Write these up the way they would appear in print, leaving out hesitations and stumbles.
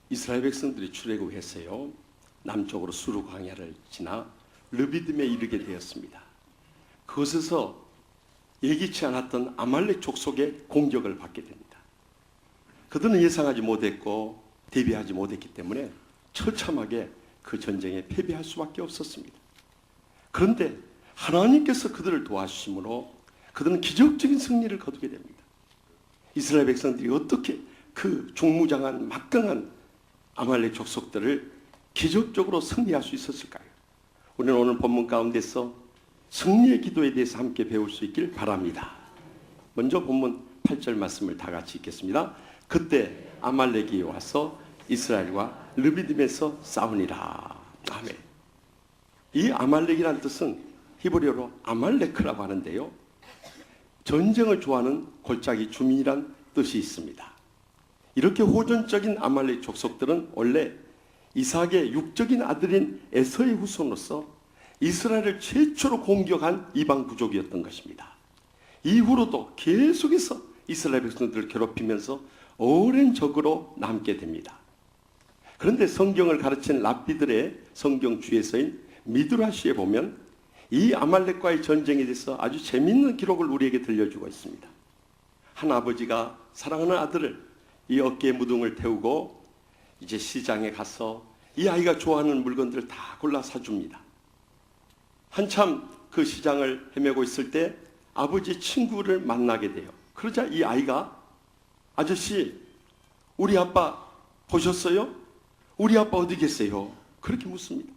이스라엘 백성들이 출애굽했어요. 남쪽으로 수르 광야를 지나 르비딤에 이르게 되었습니다. 그곳에서 예기치 않았던 아말렉 족속의 공격을 받게 됩니다. 그들은 예상하지 못했고 대비하지 못했기 때문에 처참하게 그 전쟁에 패배할 수밖에 없었습니다. 그런데 하나님께서 그들을 도와주심으로 그들은 기적적인 승리를 거두게 됩니다. 이스라엘 백성들이 어떻게 그 중무장한 막강한 아말렉 족속들을 기적적으로 승리할 수 있었을까요? 우리는 오늘 본문 가운데서 승리의 기도에 대해서 함께 배울 수 있길 바랍니다. 먼저 본문 8절 말씀을 다 같이 읽겠습니다. 그때 아말렉이 와서 이스라엘과 르비딤에서 싸우니라. 아멘. 이 아말렉이라는 뜻은 히브리어로 아말레크라고 하는데요, 전쟁을 좋아하는 골짜기 주민이란 뜻이 있습니다. 이렇게 호전적인 아말렉 족속들은 원래 이삭의 육적인 아들인 에서의 후손으로서 이스라엘을 최초로 공격한 이방 부족이었던 것입니다. 이후로도 계속해서 이스라엘 백성들을 괴롭히면서 오랜 적으로 남게 됩니다. 그런데 성경을 가르친 랍비들의 성경 주에서인 미드라시에 보면 이 아말렉과의 전쟁에 대해서 아주 재미있는 기록을 우리에게 들려주고 있습니다. 한 아버지가 사랑하는 아들을 이 어깨에 무등을 태우고 이제 시장에 가서 이 아이가 좋아하는 물건들을 다 골라 사줍니다. 한참 그 시장을 헤매고 있을 때 아버지 친구를 만나게 돼요. 그러자 이 아이가 아저씨, 우리 아빠 보셨어요? 우리 아빠 어디 계세요? 그렇게 묻습니다.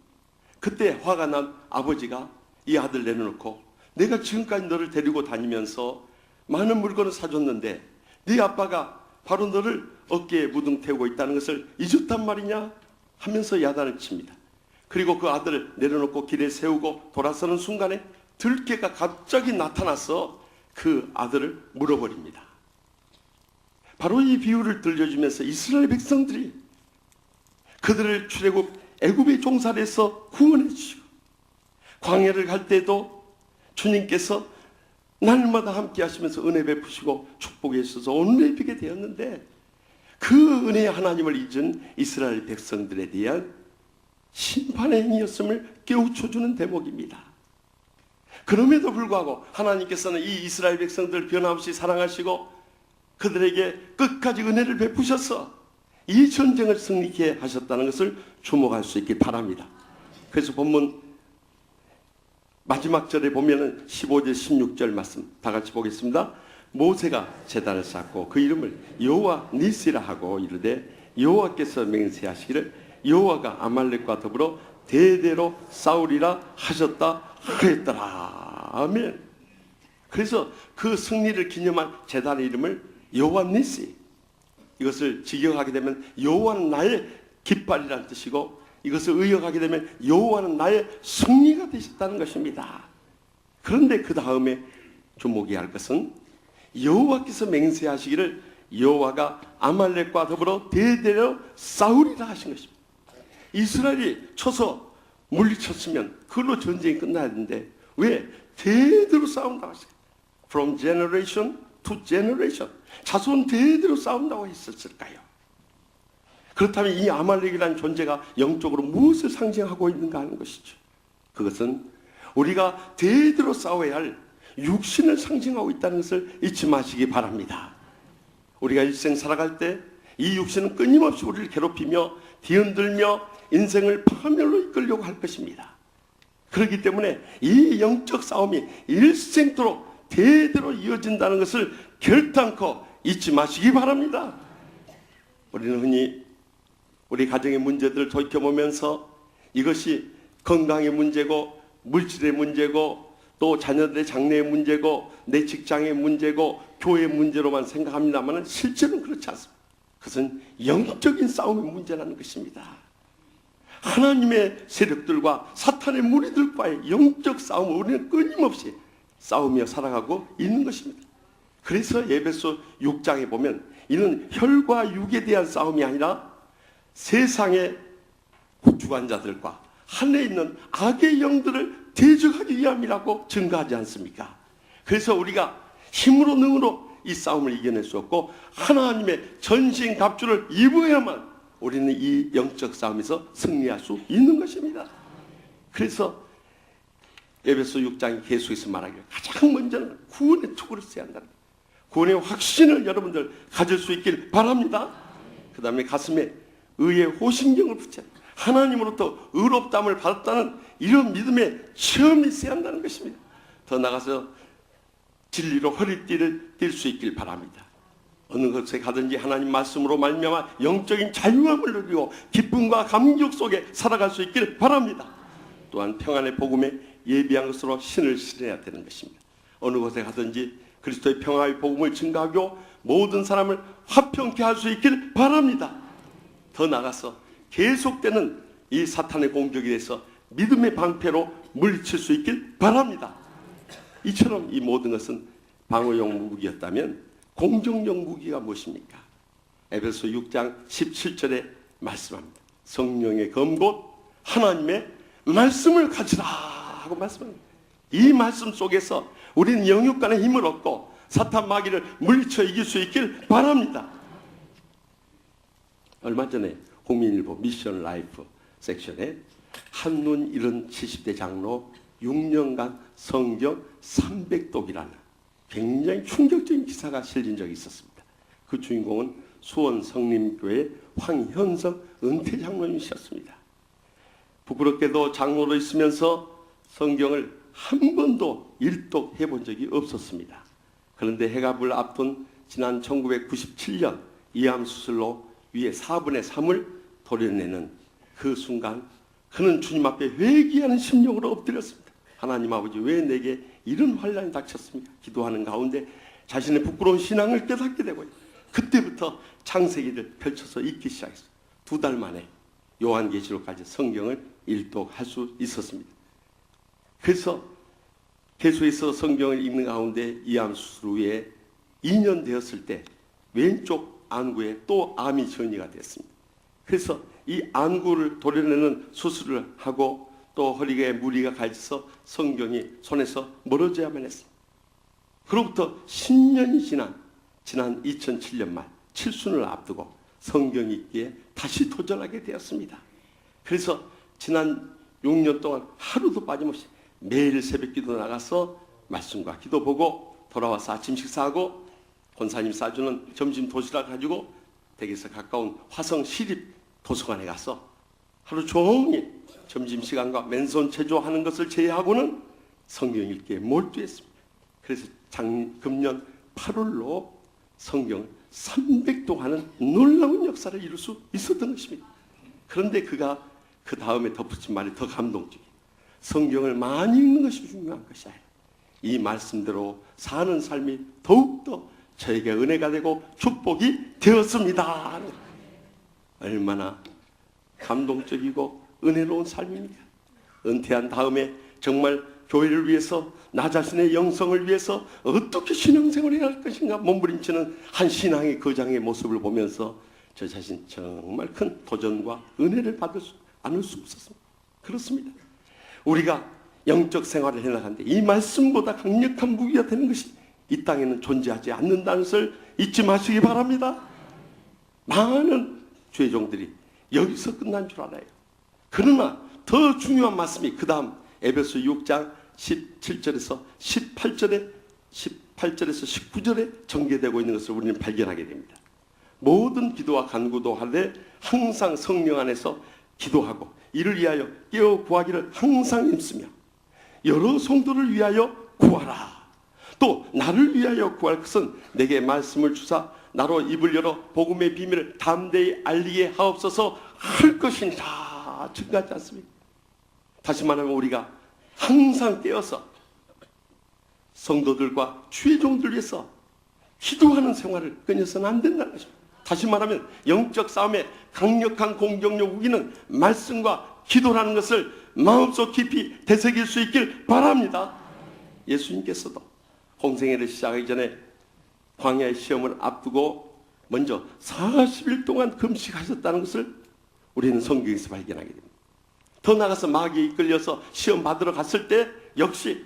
그때 화가 난 아버지가 이 아들 내려놓고 내가 지금까지 너를 데리고 다니면서 많은 물건을 사줬는데 네 아빠가 바로 너를 어깨에 무등 태우고 있다는 것을 잊었단 말이냐 하면서 야단을 칩니다. 그리고 그 아들을 내려놓고 길에 세우고 돌아서는 순간에 들개가 갑자기 나타나서 그 아들을 물어버립니다. 바로 이 비유를 들려주면서 이스라엘 백성들이 그들을 출애굽 애굽의 종살에서 구원해 주시고 광야를 갈 때도 주님께서 날마다 함께 하시면서 은혜 베푸시고 축복해 주셔서 오늘 뵙게 되었는데 그 은혜의 하나님을 잊은 이스라엘 백성들에 대한 심판의 행위였음을 깨우쳐주는 대목입니다. 그럼에도 불구하고 하나님께서는 이 이스라엘 백성들을 변함없이 사랑하시고 그들에게 끝까지 은혜를 베푸셔서 이 전쟁을 승리케 하셨다는 것을 주목할 수 있길 바랍니다. 그래서 본문 마지막 절에 보면은 15절 16절 말씀 다 같이 보겠습니다. 모세가 제단을 쌓고 그 이름을 여호와 니시라 하고 이르되 여호와께서 맹세하시기를 여호와가 아말렉과 더불어 대대로 싸우리라 하셨다 하였더라. 아멘. 그래서 그 승리를 기념한 제단의 이름을 여호와 니시, 이것을 직역하게 되면 여호와는 나의 깃발이라는 뜻이고 이것을 의역하게 되면 여호와는 나의 승리가 되셨다는 것입니다. 그런데 그 다음에 주목해야 할 것은 여호와께서 맹세하시기를 여호와가 아말렉과 더불어 대대로 싸우리라 하신 것입니다. 이스라엘이 쳐서 물리쳤으면 그걸로 전쟁이 끝나야 되는데 왜 대대로 싸운다고 하셨어요? From generation to generation, 자손 대대로 싸운다고 했었을까요? 그렇다면 이 아말렉이라는 존재가 영적으로 무엇을 상징하고 있는가 하는 것이죠. 그것은 우리가 대대로 싸워야 할 육신을 상징하고 있다는 것을 잊지 마시기 바랍니다. 우리가 일생 살아갈 때 이 육신은 끊임없이 우리를 괴롭히며 뒤흔들며 인생을 파멸로 이끌려고 할 것입니다. 그렇기 때문에 이 영적 싸움이 일생토록 대대로 이어진다는 것을 결단코 잊지 마시기 바랍니다. 우리는 흔히 우리 가정의 문제들을 돌이켜보면서 이것이 건강의 문제고 물질의 문제고 또 자녀들의 장래의 문제고 내 직장의 문제고 교회의 문제로만 생각합니다만 실제로는 그렇지 않습니다. 그것은 영적인 싸움의 문제라는 것입니다. 하나님의 세력들과 사탄의 무리들과의 영적 싸움을 우리는 끊임없이 싸우며 살아가고 있는 것입니다. 그래서 에베소 6장에 보면 이는 혈과 육에 대한 싸움이 아니라 세상의 주관자들과 하늘에 있는 악의 영들을 대적하기 위함이라고 증거하지 않습니까? 그래서 우리가 힘으로 능으로 이 싸움을 이겨낼 수 없고 하나님의 전신 갑주를 입어야만 우리는 이 영적 싸움에서 승리할 수 있는 것입니다. 그래서 에베소 6장이 계속해서 말하기를 가장 먼저는 구원의 촉을 써야 한다. 구원의 확신을 여러분들 가질 수 있길 바랍니다. 그 다음에 가슴에 의의 호심경을 붙여 하나님으로부터 의롭다함을 받았다는 이런 믿음의 체험이 있어야 한다는 것입니다. 더 나가서 진리로 허리띠를 뛸 수 있길 바랍니다. 어느 곳에 가든지 하나님 말씀으로 말미암아 영적인 자유함을 누리고 기쁨과 감격 속에 살아갈 수 있길 바랍니다. 또한 평안의 복음에 예비한 것으로 신을 실어야 되는 것입니다. 어느 곳에 가든지 그리스도의 평화의 복음을 증가하고 모든 사람을 화평케 할 수 있길 바랍니다. 더 나아가서 계속되는 이 사탄의 공격에 대해서 믿음의 방패로 물리칠 수 있길 바랍니다. 이처럼 이 모든 것은 방어용 무기였다면 공격용 무기가 무엇입니까? 에베소 6장 17절에 말씀합니다. 성령의 검곧 하나님의 말씀을 가지라 하고 말씀합니다. 이 말씀 속에서 우리는 영육간의 힘을 얻고 사탄 마귀를 물리쳐 이길 수 있길 바랍니다. 얼마 전에 국민일보 미션 라이프 섹션에 한눈 잃은 70대 장로 6년간 성경 300독이라는 굉장히 충격적인 기사가 실린 적이 있었습니다. 그 주인공은 수원 성림교회 황현석 은퇴 장로님이셨습니다. 부끄럽게도 장로로 있으면서 성경을 한 번도 일독해 본 적이 없었습니다. 그런데 해갑을 앞둔 지난 1997년 이암 수술로 위에 4분의 3을 도려내는 그 순간 그는 주님 앞에 회개하는 심령으로 엎드렸습니다. 하나님 아버지, 왜 내게 이런 환난이 닥쳤습니까? 기도하는 가운데 자신의 부끄러운 신앙을 깨닫게 되고요. 그때부터 창세기를 펼쳐서 읽기 시작했어요. 2달 만에 요한계시록까지 성경을 일독할 수 있었습니다. 그래서 계속해서 성경을 읽는 가운데 이암 수술 후에 2년 되었을 때 왼쪽 안구에 또 암이 전이가 됐습니다. 그래서 이 안구를 도려내는 수술을 하고 또 허리에 무리가 가 있어서 성경이 손에서 멀어져야만 했습니다. 그로부터 10년이 지난 2007년 말 칠순을 앞두고 성경 읽기에 다시 도전하게 되었습니다. 그래서 지난 6년 동안 하루도 빠짐없이 매일 새벽기도 나가서 말씀과 기도 보고 돌아와서 아침 식사하고 권사님 싸주는 점심 도시락 가지고 댁에서 가까운 화성 시립 도서관에 가서 하루 종일 점심시간과 맨손 체조하는 것을 제외하고는 성경 읽기에 몰두했습니다. 그래서 금년 8월로 성경을 300도 하는 놀라운 역사를 이룰 수 있었던 것입니다. 그런데 그가 그 다음에 덧붙인 말이 더 감동적이에요. 성경을 많이 읽는 것이 중요한 것이 아니라 이 말씀대로 사는 삶이 더욱더 저에게 은혜가 되고 축복이 되었습니다. 얼마나 감동적이고 은혜로운 삶입니까? 은퇴한 다음에 정말 교회를 위해서 나 자신의 영성을 위해서 어떻게 신앙생활을 해야 할 것인가 몸부림치는 한 신앙의 거장의 모습을 보면서 저 자신 정말 큰 도전과 은혜를 않을 수 없었습니다. 그렇습니다. 우리가 영적 생활을 해나가는데 이 말씀보다 강력한 무기가 되는 것이 이 땅에는 존재하지 않는다는 것을 잊지 마시기 바랍니다. 많은 죄종들이 여기서 끝난 줄 알아요. 그러나 더 중요한 말씀이 그 다음 에베소 6장 17절에서 18절에서 19절에 전개되고 있는 것을 우리는 발견하게 됩니다. 모든 기도와 간구도 하되 항상 성령 안에서 기도하고 이를 위하여 깨어 구하기를 항상 힘쓰며 여러 성도를 위하여 구하라. 또 나를 위하여 구할 것은 내게 말씀을 주사 나로 입을 열어 복음의 비밀을 담대히 알리게 하옵소서 할 것이니라. 증가하지 않습니까? 다시 말하면 우리가 항상 깨어서 성도들과 주의 종들 위해서 기도하는 생활을 끊어서는 안 된다는 것입니다. 다시 말하면 영적 싸움의 강력한 공격력 무기는 말씀과 기도라는 것을 마음속 깊이 되새길 수 있길 바랍니다. 예수님께서도 공생애를 시작하기 전에 광야의 시험을 앞두고 먼저 40일 동안 금식하셨다는 것을 우리는 성경에서 발견하게 됩니다. 더 나아가서 마귀에 이끌려서 시험 받으러 갔을 때 역시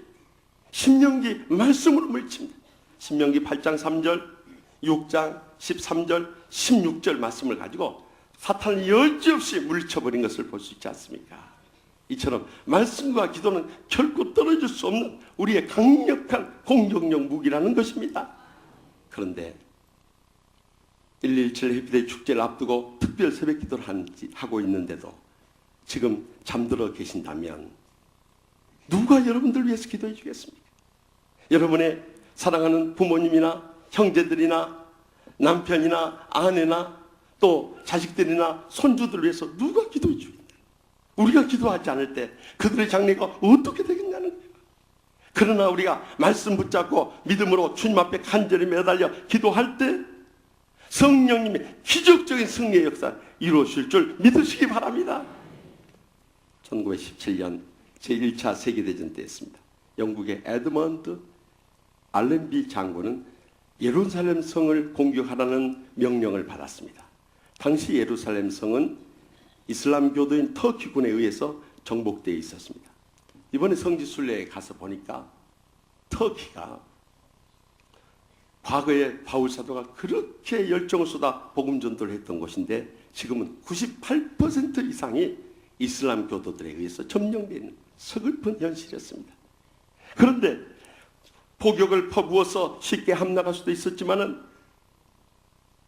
신명기 말씀으로 물칩니다. 신명기 8장 3절, 6장 13절, 16절 말씀을 가지고 사탄을 여지없이 물리쳐버린 것을 볼 수 있지 않습니까? 이처럼 말씀과 기도는 결코 떨어질 수 없는 우리의 강력한 공격력 무기라는 것입니다. 그런데 1.17 해피데이 축제를 앞두고 특별 새벽 기도를 하고 있는데도 지금 잠들어 계신다면 누가 여러분들 위해서 기도해 주겠습니까? 여러분의 사랑하는 부모님이나 형제들이나 남편이나 아내나 또 자식들이나 손주들 위해서 누가 기도해 주겠냐? 우리가 기도하지 않을 때 그들의 장래가 어떻게 되겠냐는 거예요. 그러나 우리가 말씀 붙잡고 믿음으로 주님 앞에 간절히 매달려 기도할 때 성령님이 기적적인 승리의 역사 이루어질 줄 믿으시기 바랍니다. 1917년 제1차 세계대전 때였습니다. 영국의 에드먼드 알렌비 장군은 예루살렘 성을 공격하라는 명령을 받았습니다. 당시 예루살렘 성은 이슬람 교도인 터키군에 의해서 정복되어 있었습니다. 이번에 성지 순례에 가서 보니까 터키가 과거에 바울 사도가 그렇게 열정을 쏟아 복음 전도를 했던 곳인데 지금은 98% 이상이 이슬람 교도들에 의해서 점령되어 있는 서글픈 현실이었습니다. 그런데 폭격을 퍼부어서 쉽게 함락할 수도 있었지만은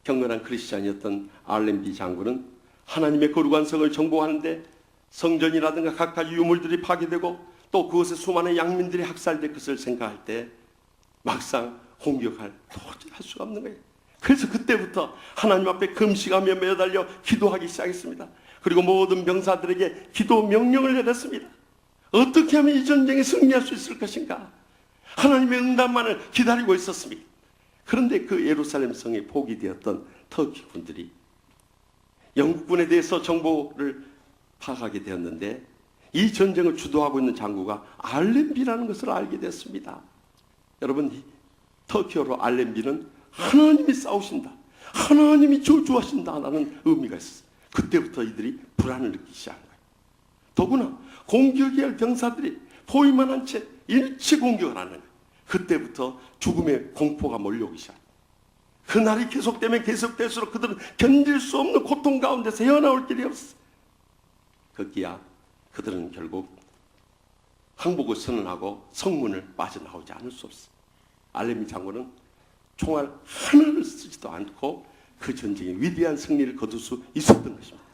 경건한 크리스찬이었던 알렌비 장군은 하나님의 거룩한 성을 정복하는데 성전이라든가 각가지 유물들이 파괴되고 또 그것에 수많은 양민들이 학살될 것을 생각할 때 막상 공격할 도저히 할 수가 없는 거예요. 그래서 그때부터 하나님 앞에 금식하며 매달려 기도하기 시작했습니다. 그리고 모든 병사들에게 기도 명령을 내렸습니다. 어떻게 하면 이 전쟁에 승리할 수 있을 것인가? 하나님의 응답만을 기다리고 있었습니다. 그런데 그 예루살렘 성이 포기되었던 터키 군들이 영국군에 대해서 정보를 파악하게 되었는데 이 전쟁을 주도하고 있는 장구가 알렌비라는 것을 알게 됐습니다. 여러분, 터키어로 알렌비는 하나님이 싸우신다, 하나님이 저주하신다라는 의미가 있었어요. 그때부터 이들이 불안을 느끼기 시작한 거예요. 더구나 공격해야 할 병사들이 보이만 한 채 일체 공격을 하는 거예요. 그때부터 죽음의 공포가 몰려오기 시작합니다. 그날이 계속되면 계속될수록 그들은 견딜 수 없는 고통 가운데서 헤어나올 길이 없어. 급기야 그들은 결국 항복을 선언하고 성문을 빠져나오지 않을 수 없어. 알렌비 장군은 총알 하나를 쓰지도 않고 그 전쟁에 위대한 승리를 거둘 수 있었던 것입니다.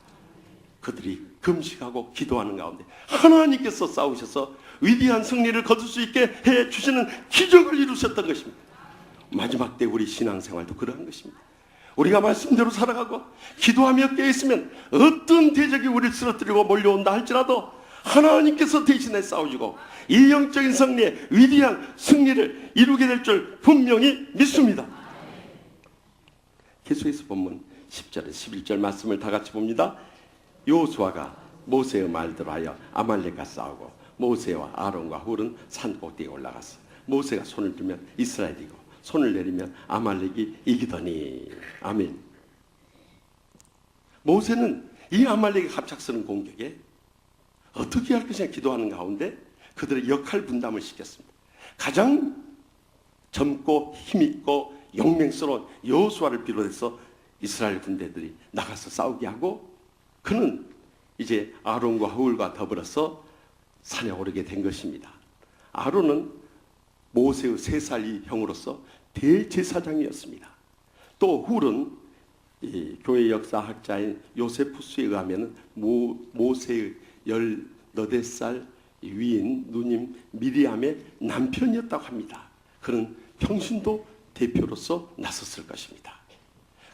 그들이 금식하고 기도하는 가운데 하나님께서 싸우셔서 위대한 승리를 거둘 수 있게 해주시는 기적을 이루셨던 것입니다. 마지막 때 우리 신앙생활도 그러한 것입니다. 우리가 말씀대로 살아가고 기도하며 깨어있으면 어떤 대적이 우리를 쓰러뜨리고 몰려온다 할지라도 하나님께서 대신에 싸우시고 이 영적인 승리에 위대한 승리를 이루게 될 줄 분명히 믿습니다. 계속해서 본문 10절에 11절 말씀을 다 같이 봅니다. 여호수아가 모세의 말대로 하여 아말렉과 싸우고 모세와 아론과 훌은 산 꼭대기에 올라갔어. 모세가 손을 들면 이스라엘이고 손을 내리면 아말렉이 이기더니. 아멘. 모세는 이 아말렉의 갑작스러운 공격에 어떻게 할 것이냐 기도하는 가운데 그들의 역할 분담을 시켰습니다. 가장 젊고 힘있고 용맹스러운 여호수아를 비롯해서 이스라엘 군대들이 나가서 싸우게 하고 그는 이제 아론과 훌과 더불어서 산에 오르게 된 것입니다. 아론은 모세의 3살 형으로서 대제사장이었습니다. 또 훌은 이 교회 역사학자인 요세푸스에 의하면 모세의 18살 위인 누님 미리암의 남편이었다고 합니다. 그는 평신도 대표로서 나섰을 것입니다.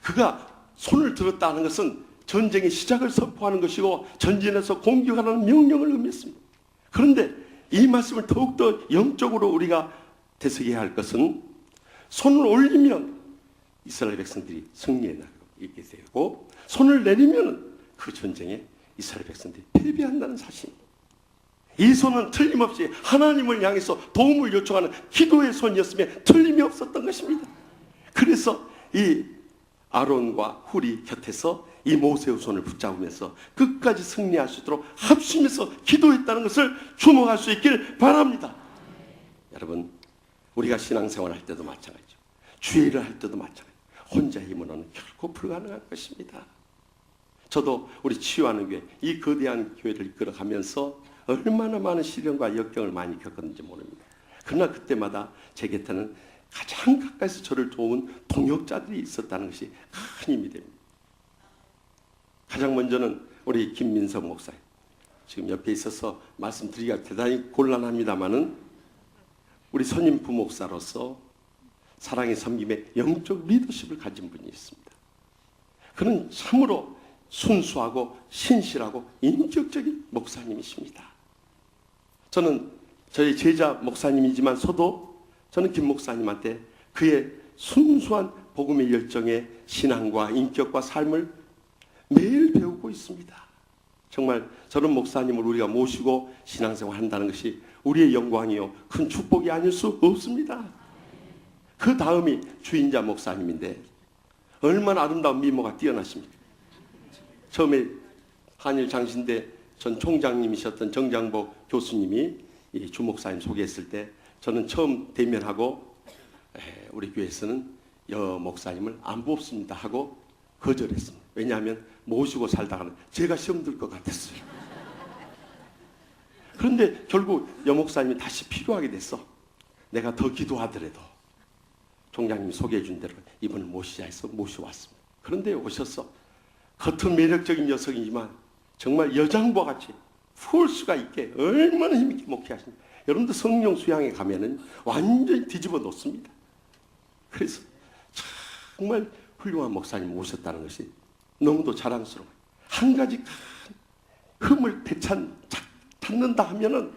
그가 손을 들었다는 것은 전쟁의 시작을 선포하는 것이고 전진해서 공격하라는 명령을 의미했습니다. 그런데 이 말씀을 더욱더 영적으로 우리가 되새겨야 할 것은 손을 올리면 이스라엘 백성들이 승리해 나가고 있게 되고 손을 내리면 그 전쟁에 이스라엘 백성들이 패배한다는 사실입니다. 이 손은 틀림없이 하나님을 향해서 도움을 요청하는 기도의 손이었으면 틀림이 없었던 것입니다. 그래서 이 아론과 훌이 곁에서 이 모세의 손을 붙잡으면서 끝까지 승리할 수 있도록 합심해서 기도했다는 것을 주목할 수 있길 바랍니다. 여러분, 우리가 신앙생활을 할 때도 마찬가지죠. 주일을 할 때도 마찬가지죠. 혼자 힘으로는 결코 불가능한 것입니다. 저도 우리 치유하는 교회, 이 거대한 교회를 이끌어가면서 얼마나 많은 시련과 역경을 많이 겪었는지 모릅니다. 그러나 그때마다 제 곁에는 가장 가까이서 저를 도운 동역자들이 있었다는 것이 큰 힘이 됩니다. 가장 먼저는 우리 김민석 목사님. 지금 옆에 있어서 말씀드리기가 대단히 곤란합니다마는 우리 선임 부목사로서 사랑의 섬김에 영적 리더십을 가진 분이 있습니다. 그는 참으로 순수하고 신실하고 인격적인 목사님이십니다. 저는 저희 제자 목사님이지만서도 저는 김 목사님한테 그의 순수한 복음의 열정에 신앙과 인격과 삶을 매일 배우고 있습니다. 정말 저런 목사님을 우리가 모시고 신앙생활 한다는 것이 우리의 영광이요 큰 축복이 아닐 수 없습니다. 그 다음이 주인자 목사님인데 얼마나 아름다운 미모가 뛰어나십니까? 처음에 한일 장신대 전 총장님이셨던 정장복 교수님이 이 주 목사님 소개했을 때 저는 처음 대면하고 우리 교회에서는 여 목사님을 안 뽑습니다 하고 거절했습니다. 왜냐하면 모시고 살다가는 제가 시험 들 것 같았어요. 그런데 결국 여 목사님이 다시 필요하게 됐어. 내가 더 기도하더라도 총장님이 소개해 준 대로 이분을 모시자 해서 모셔왔습니다. 그런데 오셔서 겉은 매력적인 여성이지만 정말 여장부와 같이 폴수가 있게 얼마나 힘있게 목회하십니까? 여러분들 성령 수양에 가면은 완전히 뒤집어 놓습니다. 그래서 정말 훌륭한 목사님 오셨다는 것이 너무도 자랑스러워요. 한 가지 큰 흠을 찾는다 하면은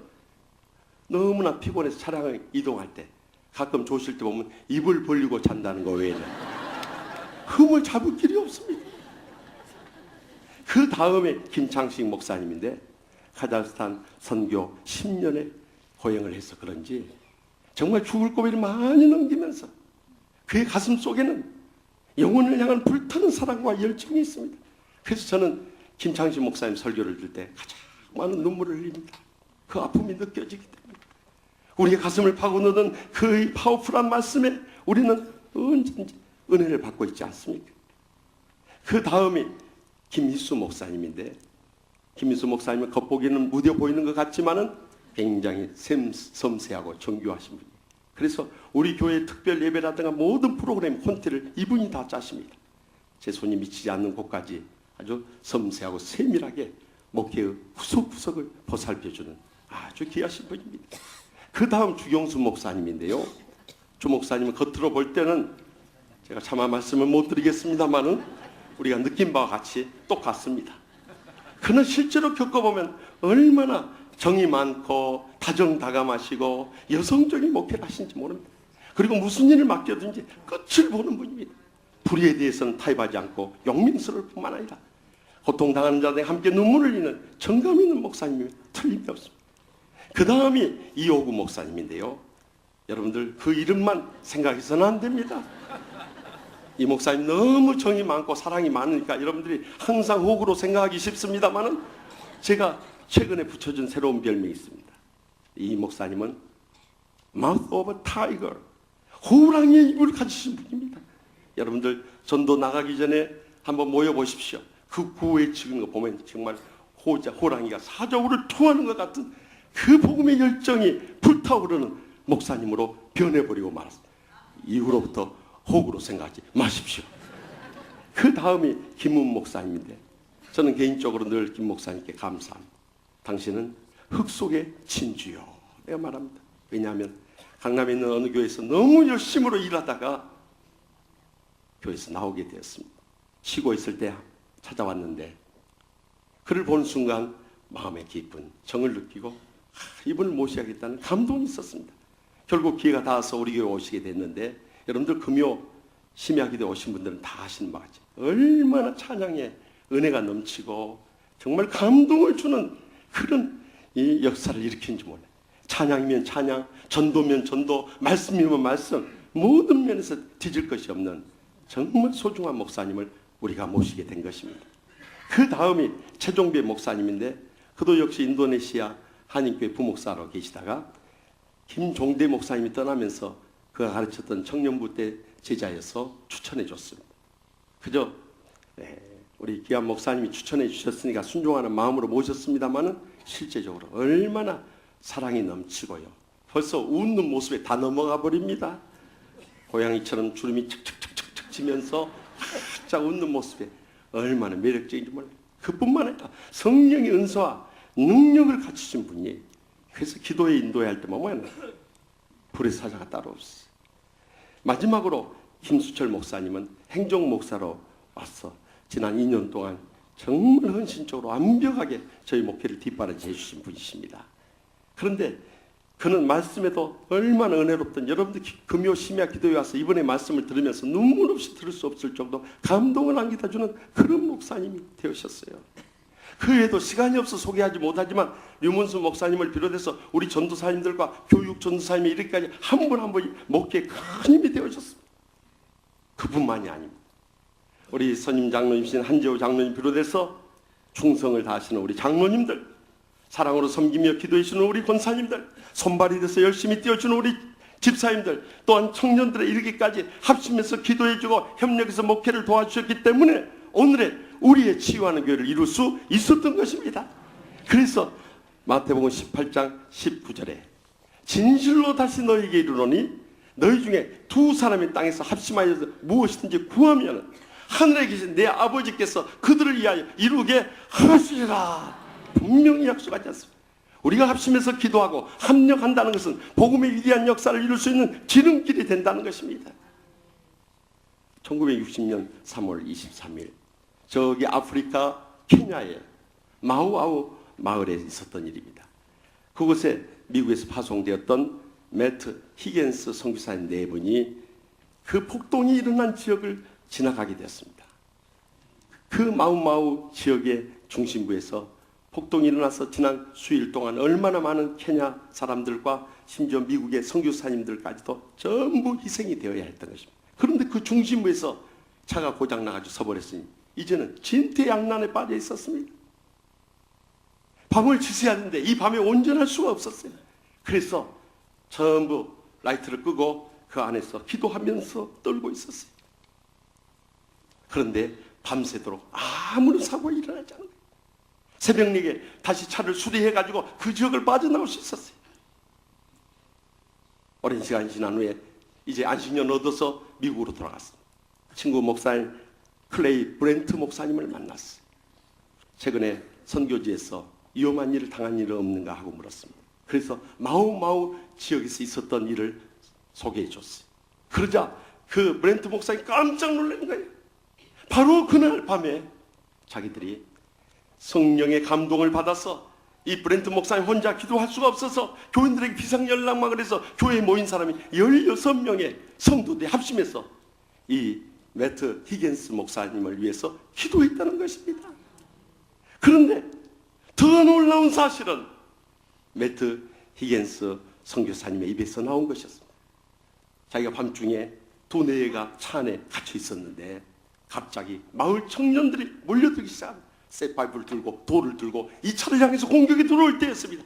너무나 피곤해서 차량을 이동할 때 가끔 조실 때 보면 입을 벌리고 잔다는 거 외에는 흠을 잡을 길이 없습니다. 그 다음에 김창식 목사님인데 카자흐스탄 선교 10년의 고행을 해서 그런지 정말 죽을 고비를 많이 넘기면서 그의 가슴 속에는 영혼을 향한 불타는 사랑과 열정이 있습니다. 그래서 저는 김창식 목사님 설교를 들을 때 가장 많은 눈물을 흘립니다. 그 아픔이 느껴지기 때문에 우리의 가슴을 파고드는 그 파워풀한 말씀에 우리는 언제든지 은혜를 받고 있지 않습니까? 그 다음이 김희수 목사님인데 김희수 목사님은 겉보기는 무뎌 보이는 것 같지만은 굉장히 섬세하고 정교하신 분이에요. 그래서 우리 교회 특별 예배라든가 모든 프로그램 콘텐츠를 이분이 다 짜십니다. 제 손이 미치지 않는 곳까지 아주 섬세하고 세밀하게 목회의 구석구석을 보살펴주는 아주 귀하신 분입니다. 그 다음 주경수 목사님인데요. 주 목사님은 겉으로 볼 때는 제가 차마 말씀을 못 드리겠습니다만은 우리가 느낀 바와 같이 똑같습니다. 그는 실제로 겪어보면 얼마나 정이 많고 다정다감하시고 여성적인 목회를 하시는지 모릅니다. 그리고 무슨 일을 맡겨든지 끝을 보는 분입니다. 불의에 대해서는 타협하지 않고 용맹스러울 뿐만 아니라 고통당하는 자들에 함께 눈물을 흘리는 정감 있는 목사님이 틀림이 없습니다. 그 다음이 이호구 목사님인데요. 여러분들 그 이름만 생각해서는 안 됩니다. 이 목사님 너무 정이 많고 사랑이 많으니까 여러분들이 항상 호구로 생각하기 쉽습니다만은 제가 최근에 붙여준 새로운 별명이 있습니다. 이 목사님은 Mouth of a Tiger, 호랑이의 입을 가지신 분입니다. 여러분들 전도 나가기 전에 한번 모여보십시오. 그 구호에 찍은 거 보면 정말 호랑이가 사자우를 토하는 것 같은 그 복음의 열정이 불타오르는 목사님으로 변해버리고 말았습니다. 이후로부터 호구로 생각하지 마십시오. 그 다음이 김문 목사님인데 저는 개인적으로 늘 김 목사님께 감사합니다. 당신은 흙 속의 진주요. 내가 말합니다. 왜냐하면 강남에 있는 어느 교회에서 너무 열심으로 일하다가 교회에서 나오게 되었습니다. 쉬고 있을 때 찾아왔는데 그를 보는 순간 마음에 깊은 정을 느끼고 이분을 모셔야겠다는 감동이 있었습니다. 결국 기회가 닿아서 우리 교회 오시게 됐는데 여러분들 금요 심야기대 오신 분들은 다 아시는 바같이 얼마나 찬양에 은혜가 넘치고 정말 감동을 주는 그런 이 역사를 일으키는지 몰라요. 찬양이면 찬양, 전도면 전도, 말씀이면 말씀, 모든 면에서 뒤질 것이 없는 정말 소중한 목사님을 우리가 모시게 된 것입니다. 그 다음이 최종배 목사님인데 그도 역시 인도네시아 한인교회 부목사로 계시다가 김종대 목사님이 떠나면서 그가 가르쳤던 청년부 때 제자여서 추천해 줬습니다. 그저 우리 귀한 목사님이 추천해 주셨으니까 순종하는 마음으로 모셨습니다마는 실제적으로 얼마나 사랑이 넘치고요. 벌써 웃는 모습에 다 넘어가 버립니다. 고양이처럼 주름이 척척척척 지면서 활짝 웃는 모습에 얼마나 매력적인지 몰라요. 그뿐만 아니라 성령의 은사와 능력을 갖추신 분이, 그래서 기도에 인도할 때만 보면 불의 사자가 따로 없어요. 마지막으로 김수철 목사님은 행정 목사로 와서 지난 2년 동안 정말 헌신적으로 완벽하게 저희 목회를 뒷바라지 해주신 분이십니다. 그런데 그는 말씀에도 얼마나 은혜롭던, 여러분들 금요 심야 기도에 와서 이번에 말씀을 들으면서 눈물 없이 들을 수 없을 정도 감동을 안겨다주는 그런 목사님이 되으셨어요. 그 외에도 시간이 없어 소개하지 못하지만 류문수 목사님을 비롯해서 우리 전도사님들과 교육 전도사님이 이렇게까지 한 분 한 분이 목회에 큰 힘이 되어졌습니다. 그뿐만이 아닙니다. 우리 선임 장로님이신 한재호 장로님 비롯해서 충성을 다하시는 우리 장로님들, 사랑으로 섬기며 기도해 주는 우리 권사님들, 손발이 돼서 열심히 뛰어주는 우리 집사님들, 또한 청년들의 이르기까지 합심해서 기도해주고 협력해서 목회를 도와주셨기 때문에 오늘의 우리의 치유하는 교회를 이룰 수 있었던 것입니다. 그래서 마태복음 18장 19절에 진실로 다시 너희에게 이르노니 너희 중에 두 사람이 땅에서 합심하여서 무엇이든지 구하면 하늘에 계신 내 아버지께서 그들을 위하여 이루게 하시리라. 분명히 약속하지 않습니다. 우리가 합심해서 기도하고 합력한다는 것은 복음의 위대한 역사를 이룰 수 있는 지름길이 된다는 것입니다. 1960년 3월 23일 저기 아프리카 케냐의 마우아우 마을에 있었던 일입니다. 그곳에 미국에서 파송되었던 매트 히겐스 선교사님 4분이 그 폭동이 일어난 지역을 지나가게 되었습니다. 그 마우마우 지역의 중심부에서 폭동이 일어나서 지난 수일 동안 얼마나 많은 케냐 사람들과 심지어 미국의 선교사님들까지도 전부 희생이 되어야 했던 것입니다. 그런데 그 중심부에서 차가 고장 나가지고 서버렸으니 이제는 진퇴양난에 빠져 있었습니다. 밤을 지새야 하는데 이 밤에 온전할 수가 없었어요. 그래서 전부 라이트를 끄고 그 안에서 기도하면서 떨고 있었어요. 그런데 밤새도록 아무런 사고가 일어나지 않은 거예요. 새벽 4개 다시 차를 수리해가지고 그 지역을 빠져나올 수 있었어요. 오랜 시간이 지난 후에 이제 안식년 얻어서 미국으로 돌아갔습니다. 친구 목사인 클레이 브렌트 목사님을 만났어요. 최근에 선교지에서 위험한 일을 당한 일은 없는가 하고 물었습니다. 그래서 마우마우 지역에서 있었던 일을 소개해 줬어요. 그러자 그 브렌트 목사님이 깜짝 놀라는 거예요. 바로 그날 밤에 자기들이 성령의 감동을 받아서 이 브렌트 목사님 혼자 기도할 수가 없어서 교인들에게 비상연락망을 해서 교회에 모인 사람이 16명의 성도들이 합심해서 이 매트 히겐스 목사님을 위해서 기도했다는 것입니다. 그런데 더 놀라운 사실은 매트 히겐스 선교사님의 입에서 나온 것이었습니다. 자기가 밤중에 2-4개가 차 안에 갇혀 있었는데 갑자기 마을 청년들이 몰려들기 시작합니다. 쇠파이프를 들고 돌을 들고 이 차를 향해서 공격이 들어올 때였습니다.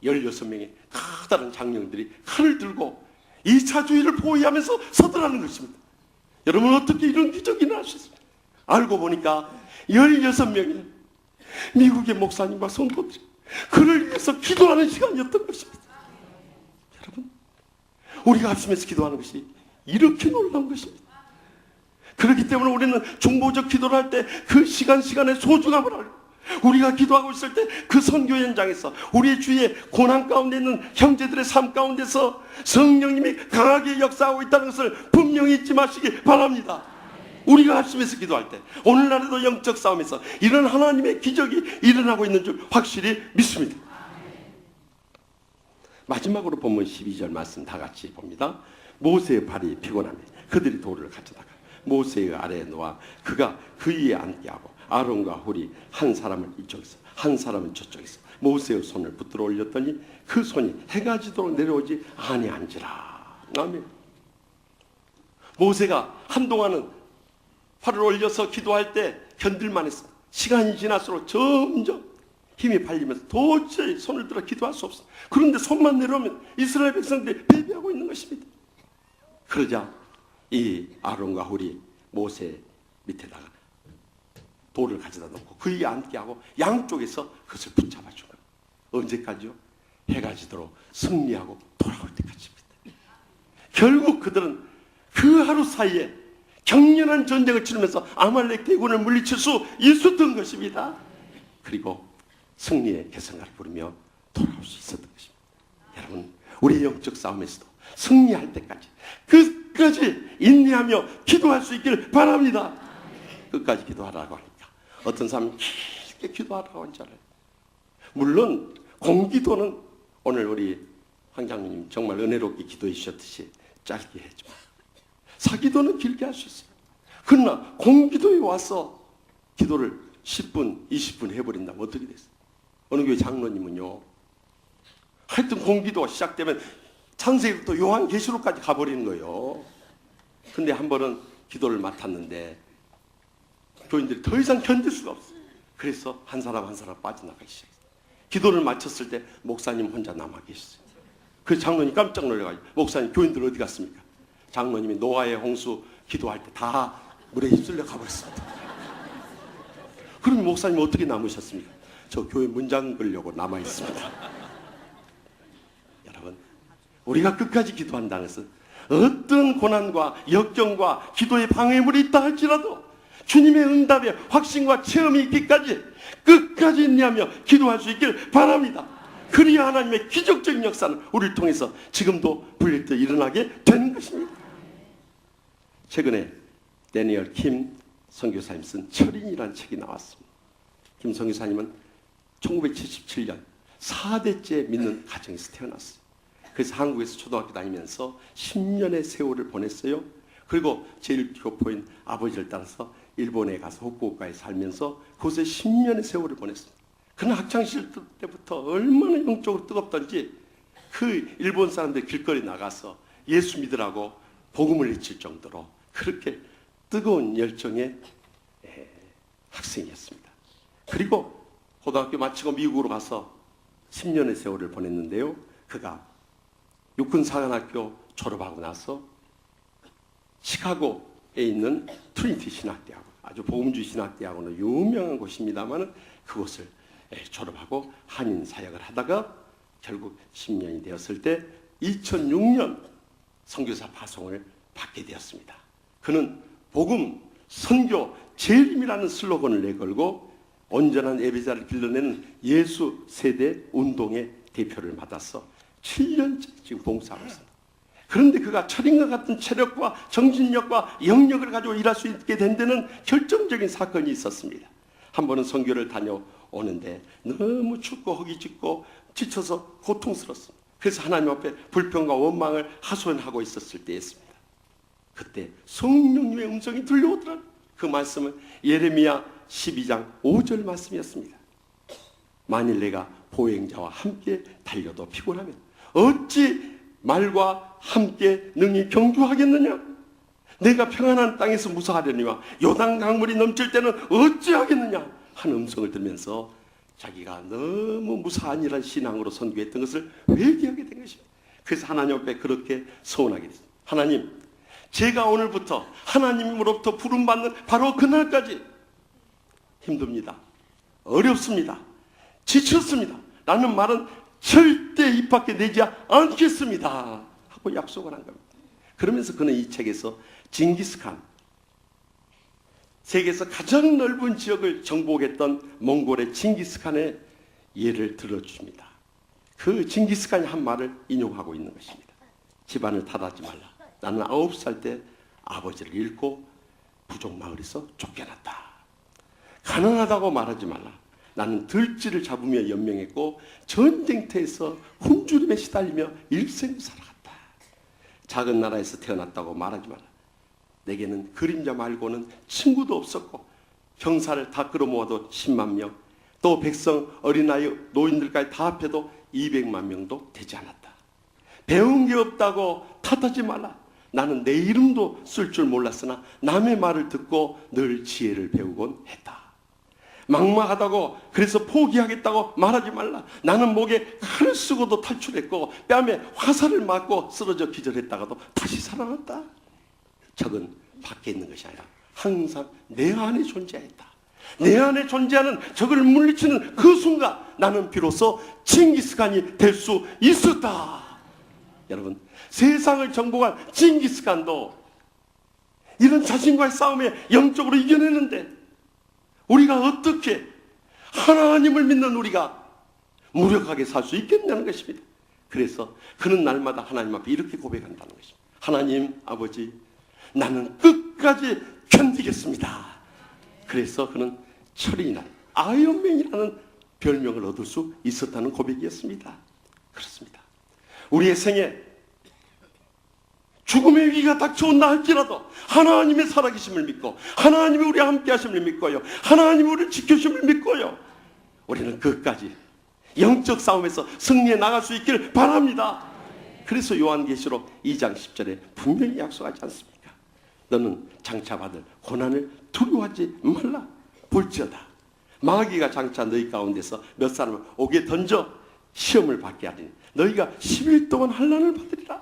16명의 커다란 장령들이 칼을 들고 이 차 주위를 포위하면서 서들어가는 것입니다. 여러분 어떻게 이런 기적이 일어날 수 있습니까? 알고 보니까 16명의 미국의 목사님과 성도들이 그를 위해서 기도하는 시간이었던 것입니다. 여러분 우리가 합심해서 기도하는 것이 이렇게 놀라운 것입니다. 그렇기 때문에 우리는 중보적 기도를 할 때 그 시간의 소중함을 알고 우리가 기도하고 있을 때 그 선교 현장에서 우리의 주위에 고난 가운데 있는 형제들의 삶 가운데서 성령님이 강하게 역사하고 있다는 것을 분명히 잊지 마시기 바랍니다. 우리가 합심해서 기도할 때 오늘날에도 영적 싸움에서 이런 하나님의 기적이 일어나고 있는 줄 확실히 믿습니다. 마지막으로 본문 12절 말씀 다 같이 봅니다. 모세의 발이 피곤하며 그들이 돌을 가져다가 모세의 아래에 놓아 그가 그 위에 앉게 하고 아론과 홀이 한 사람은 이쪽에서 한 사람은 저쪽에서 모세의 손을 붙들어 올렸더니 그 손이 해가 지도록 내려오지 아니한지라. 아멘. 모세가 한동안은 팔을 올려서 기도할 때 견딜만 했습니다. 시간이 지날수록 점점 힘이 팔리면서 도저히 손을 들어 기도할 수 없어. 그런데 손만 내려오면 이스라엘 백성들이 패배하고 있는 것입니다. 그러자 이 아론과 홀이 모세 밑에다가 돌을 가져다 놓고 그 위에 앉게 하고 양쪽에서 그것을 붙잡아 준 겁니다. 언제까지요? 해가 지도록 승리하고 돌아올 때까지입니다. 결국 그들은 그 하루 사이에 격렬한 전쟁을 치르면서 아말렉 대군을 물리칠 수 있었던 것입니다. 그리고 승리의 개성가를 부르며 돌아올 수 있었던 것입니다. 여러분, 우리의 영적 싸움에서도 승리할 때까지 끝까지 인내하며 기도할 수 있기를 바랍니다. 끝까지 기도하라고 하니까 어떤 사람은 길게 기도하라고 한 줄 알아요. 물론 공기도는 오늘 우리 황 장로님 정말 은혜롭게 기도해 주셨듯이 짧게 해줘. 사기도는 길게 할 수 있어요. 그러나 공기도에 와서 기도를 10분, 20분 해버린다면 어떻게 됐어요? 어느 교회 장로님은요, 하여튼 공기도가 시작되면 창세기부터 요한계시록까지 가버리는 거예요. 근데 한 번은 기도를 맡았는데 교인들이 더 이상 견딜 수가 없어요. 그래서 한 사람 한 사람 빠져나가기 시작했어요. 기도를 마쳤을 때 목사님 혼자 남아 계셨어요. 그래서 장로님 깜짝 놀라가지고, 목사님 교인들 어디 갔습니까? 장로님이 노아의 홍수 기도할 때 다 물에 휩쓸려 가버렸습니다. 그럼 목사님 어떻게 남으셨습니까? 저 교회 문 잠그려고 남아 있습니다. 여러분, 우리가 끝까지 기도한다는 것은 어떤 고난과 역경과 기도의 방해물이 있다 할지라도 주님의 응답의 확신과 체험이 있기까지 끝까지 인내하며 기도할 수 있길 바랍니다. 그리야 하나님의 기적적인 역사는 우리를 통해서 지금도 불릴 때 일어나게 되는 것입니다. 최근에 데니얼 킴 선교사님 쓴 철인이라는 책이 나왔습니다. 김 선교사님은 1977년 4대째 믿는 가정에서 태어났어요. 그래서 한국에서 초등학교 다니면서 10년의 세월을 보냈어요. 그리고 제일 교포인 아버지를 따라서 일본에 가서 후쿠오카에 살면서 그곳에 10년의 세월을 보냈습니다. 그는 학창시절 때부터 얼마나 영적으로 뜨겁던지 그 일본 사람들 길거리 나가서 예수 믿으라고 복음을 외칠 정도로 그렇게 뜨거운 열정의 학생이었습니다. 그리고 고등학교 마치고 미국으로 가서 10년의 세월을 보냈는데요. 그가 육군사관학교 졸업하고 나서 시카고에 있는 트리니티 신학대학원, 아주 복음주의 신학대학원은 유명한 곳입니다만 그곳을 졸업하고 한인 사역을 하다가 결국 10년이 되었을 때 2006년 선교사 파송을 받게 되었습니다. 그는 복음, 선교, 재림이라는 슬로건을 내걸고 온전한 예배자를 길러내는 예수 세대 운동의 대표를 맡아서 7년째 지금 봉사하고 있습니다. 그런데 그가 철인과 같은 체력과 정신력과 영역을 가지고 일할 수 있게 된 데는 결정적인 사건이 있었습니다. 한 번은 선교를 다녀오는데 너무 춥고 허기 찢고 지쳐서 고통스럽습니다. 그래서 하나님 앞에 불평과 원망을 하소연하고 있었을 때였습니다. 그때 성령님의 음성이 들려오더라고요. 그 말씀은 예레미야 12장 5절 말씀이었습니다. 만일 내가 보행자와 함께 달려도 피곤하면 어찌 말과 함께 능히 경주하겠느냐? 내가 평안한 땅에서 무사하려니와 요단 강물이 넘칠 때는 어찌하겠느냐? 하는 음성을 들으면서 자기가 너무 무사한 이런 신앙으로 선교했던 것을 회개하게 된 것입니다. 그래서 하나님 앞에 그렇게 서원하게 됐습니다. 하나님, 제가 오늘부터 하나님으로부터 부름받는 바로 그날까지 힘듭니다. 어렵습니다. 지쳤습니다. 라는 말은 절대 입 밖에 내지 않겠습니다. 하고 약속을 한 겁니다. 그러면서 그는 이 책에서 징기스칸, 세계에서 가장 넓은 지역을 정복했던 몽골의 징기스칸의 예를 들어줍니다. 그 징기스칸이 한 말을 인용하고 있는 것입니다. 집안을 탓하지 말라. 나는 9살 때 아버지를 잃고 부족 마을에서 쫓겨났다. 가난하다고 말하지 말라. 나는 들쥐를 잡으며 연명했고 전쟁터에서 굶주림에 시달리며 일생을 살아갔다. 작은 나라에서 태어났다고 말하지 말라. 내게는 그림자 말고는 친구도 없었고 병사를 다 끌어모아도 10만 명, 또 백성, 어린아이, 노인들까지 다 합해도 200만 명도 되지 않았다. 배운 게 없다고 탓하지 말라. 나는 내 이름도 쓸 줄 몰랐으나 남의 말을 듣고 늘 지혜를 배우곤 했다. 막막하다고 그래서 포기하겠다고 말하지 말라. 나는 목에 칼을 쓰고도 탈출했고 뺨에 화살을 맞고 쓰러져 기절했다가도 다시 살아났다. 적은 밖에 있는 것이 아니라 항상 내 안에 존재했다. 내 안에 존재하는 적을 물리치는 그 순간 나는 비로소 징기스칸이 될 수 있었다. 여러분, 세상을 정복한 징기스칸도 이런 자신과의 싸움에 영적으로 이겨내는데 우리가 어떻게 하나님을 믿는 우리가 무력하게 살 수 있겠냐는 것입니다. 그래서 그는 날마다 하나님 앞에 이렇게 고백한다는 것입니다. 하나님 아버지, 나는 끝까지 견디겠습니다. 그래서 그는 철인이나 아이언맨이라는 별명을 얻을 수 있었다는 고백이었습니다. 그렇습니다. 우리의 생에 죽음의 위기가 닥쳐온다 할지라도 하나님의 살아계심을 믿고 하나님이 우리와 함께 하심을 믿고요, 하나님이 우리를 지켜주심을 믿고요, 우리는 끝까지 영적 싸움에서 승리해 나갈 수 있기를 바랍니다. 그래서 요한계시록 2장 10절에 분명히 약속하지 않습니까? 너는 장차받을 고난을 두려워하지 말라. 볼지어다 마귀가 장차 너희 가운데서 몇 사람을 옥에 던져 시험을 받게 하리니 너희가 10일 동안 환난을 받으리라.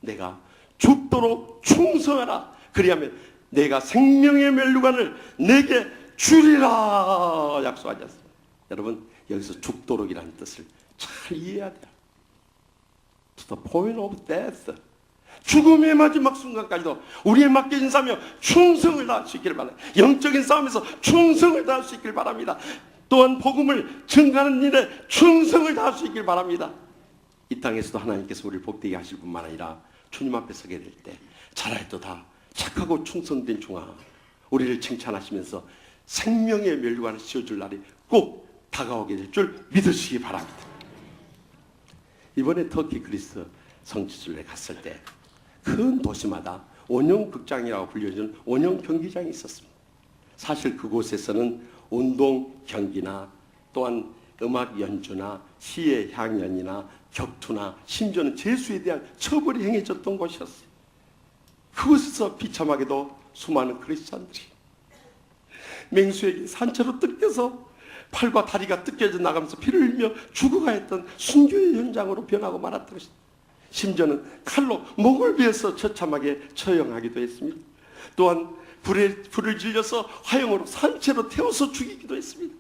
내가 죽도록 충성하라. 그리하면 내가 생명의 멸류관을 내게 주리라. 약속하지 않습니까? 여러분, 여기서 죽도록이라는 뜻을 잘 이해해야 돼요. To the point of death. 죽음의 마지막 순간까지도 우리의 맡겨진 싸움에 충성을 다할 수 있기를 바랍니다. 영적인 싸움에서 충성을 다할 수 있기를 바랍니다. 또한 복음을 증가하는 일에 충성을 다할 수 있기를 바랍니다. 이 땅에서도 하나님께서 우리를 복되게 하실 뿐만 아니라 주님 앞에 서게 될 때 잘하였도다 착하고 충성된 종아, 우리를 칭찬하시면서 생명의 멸류관을 씌워줄 날이 꼭 다가오게 될 줄 믿으시기 바랍니다. 이번에 터키 그리스 성지순례 갔을 때 큰 도시마다 원형 극장이라고 불려지는 원형 경기장이 있었습니다. 사실 그곳에서는 운동 경기나 또한 음악 연주나 시의 향연이나 격투나 심지어는 재수에 대한 처벌이 행해졌던 곳이었어요. 그곳에서 비참하게도 수많은 크리스찬들이 맹수에게 산채로 뜯겨서 팔과 다리가 뜯겨져 나가면서 피를 흘리며 죽어가 했던 순교의 현장으로 변하고 말았던 것입니다. 심지어는 칼로 목을 베어서 처참하게 처형하기도 했습니다. 또한 불을 질려서 화형으로 산채로 태워서 죽이기도 했습니다.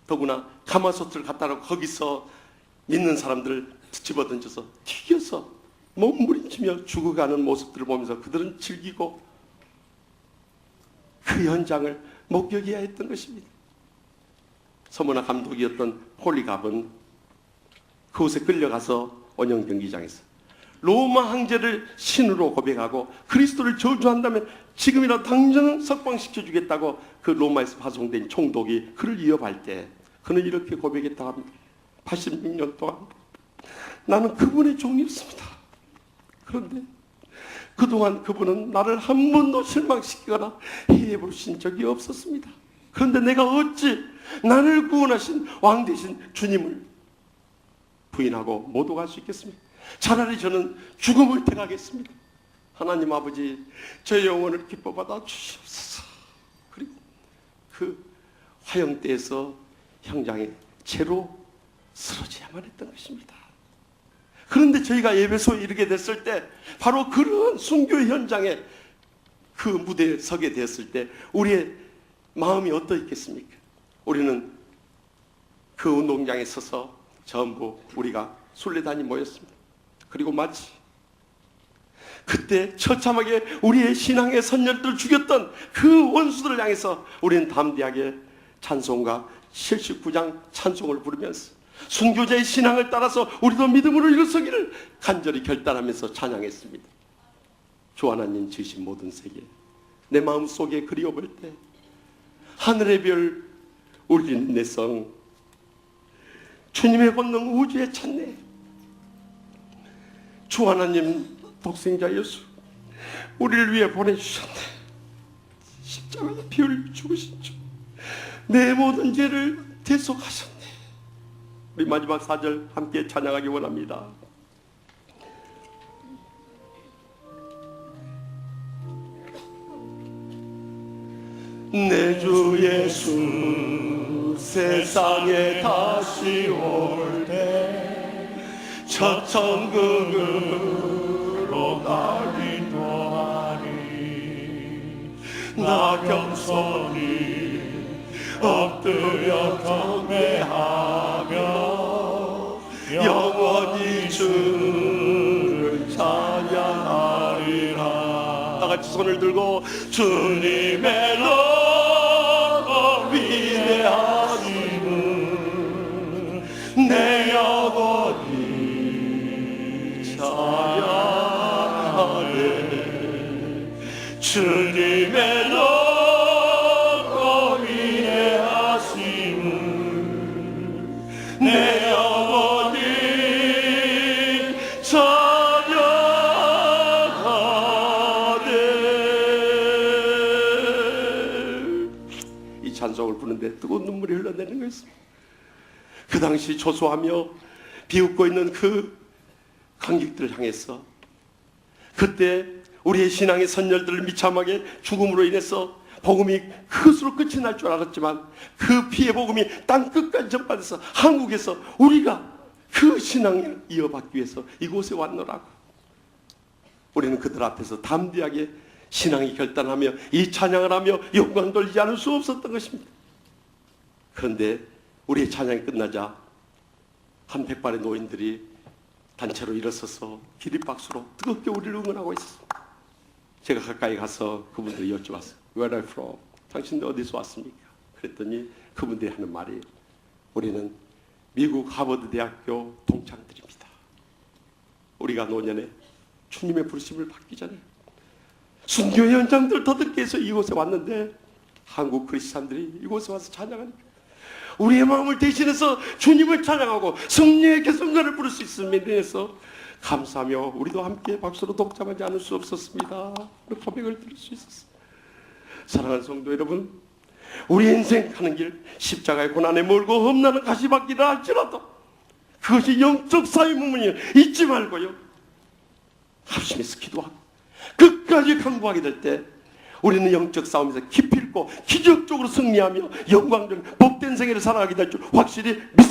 더구나 가마솥을 갖다 놓고 거기서 믿는 사람들을 집어던져서 튀겨서 몸부림치며 죽어가는 모습들을 보면서 그들은 즐기고 그 현장을 목격해야 했던 것입니다. 서문화 감독이었던 폴리갑은 그곳에 끌려가서 원형 경기장에서 로마 황제를 신으로 고백하고 그리스도를 저주한다면 지금이라도 당장 석방시켜주겠다고 그 로마에서 파송된 총독이 그를 위협할 때 그는 이렇게 고백했다고 합니다. 86년 동안 나는 그분의 종이었습니다. 그런데 그동안 그분은 나를 한 번도 실망시키거나 해해 보신 적이 없었습니다. 그런데 내가 어찌 나를 구원하신 왕 되신 주님을 부인하고 모독할 수 있겠습니까? 차라리 저는 죽음을 택하겠습니다. 하나님 아버지, 저 영혼을 기뻐 받아 주시옵소서. 그리고 그 화형대에서 형장에 채로 쓰러져야만 했던 것입니다. 그런데 저희가 예배소에 이르게 됐을 때 바로 그런 순교 현장에 그 무대에 서게 되었을 때 우리의 마음이 어떠했겠습니까? 우리는 그 운동장에 서서 전부 우리가 순례단이 모였습니다. 그리고 마치 그때 처참하게 우리의 신앙의 선열들을 죽였던 그 원수들을 향해서 우리는 담대하게 찬송가 79장 찬송을 부르면서 순교자의 신앙을 따라서 우리도 믿음으로 일어서기를 간절히 결단하면서 찬양했습니다. 주 하나님 지으신 모든 세계 내 마음속에 그리워볼 때 하늘의 별 울리는 내 성 주님의 권능 우주에 찾네. 주 하나님 독생자 예수 우리를 위해 보내주셨네. 십자가에 피 흘려 죽으신 주 내 모든 죄를 대속하셨네. 우리 마지막 4절 함께 찬양하기 원합니다. 내 주 예수 세상에 다시 올 때 첫 천국으로 날 인도하니 나 겸손히 엎드려 경배하며 영원히 주를 찬양하리라. 다 같이 손을 들고 주님의 너무 위대하심을 내 영혼이 찬양하네. 주님의 너무 위대하심을 내 영혼이 찬양하네. 이 찬송을 부르는데 뜨거운 눈물이 흘러내리는 것입니다. 그 당시 조소하며 비웃고 있는 그 관객들을 향해서 그때 우리의 신앙의 선열들을 미참하게 죽음으로 인해서 복음이 그것으로 끝이 날 줄 알았지만 그 피의 복음이 땅끝까지 전파돼서 한국에서 우리가 그 신앙을 이어받기 위해서 이곳에 왔노라고. 우리는 그들 앞에서 담대하게 신앙이 결단하며 이 찬양을 하며 영광 돌리지 않을 수 없었던 것입니다. 그런데 우리의 찬양이 끝나자 한 백발의 노인들이 단체로 일어서서 기립박수로 뜨겁게 우리를 응원하고 있었습니다. 제가 가까이 가서 그분들이 여쭤봤어요. Where are you from? 당신들 어디서 왔습니까? 그랬더니 그분들이 하는 말이 우리는 미국 하버드 대학교 동창들입니다. 우리가 노년에 주님의 부르심을 받기 전에 순교 현장들 더듬게 해서 이곳에 왔는데 한국 크리스찬들이 이곳에 와서 찬양하니까 우리의 마음을 대신해서 주님을 찬양하고 승리의 개성가를 부를 수 있음에 대해서 감사하며 우리도 함께 박수로 동참하지 않을 수 없었습니다. 고백을 들을 수 있었습니다. 사랑하는 성도 여러분, 우리 인생 가는 길 십자가의 고난에 몰고 험난한 가시밭길을 할지라도 그것이 영적 사회문문이에요. 잊지 말고요. 합심해서 기도하고 끝까지 강구하게 될 때 우리는 영적 싸움에서 기필코 기적적으로 승리하며 영광적 복된 생애를 살아가게 될 줄 확실히 믿습니다.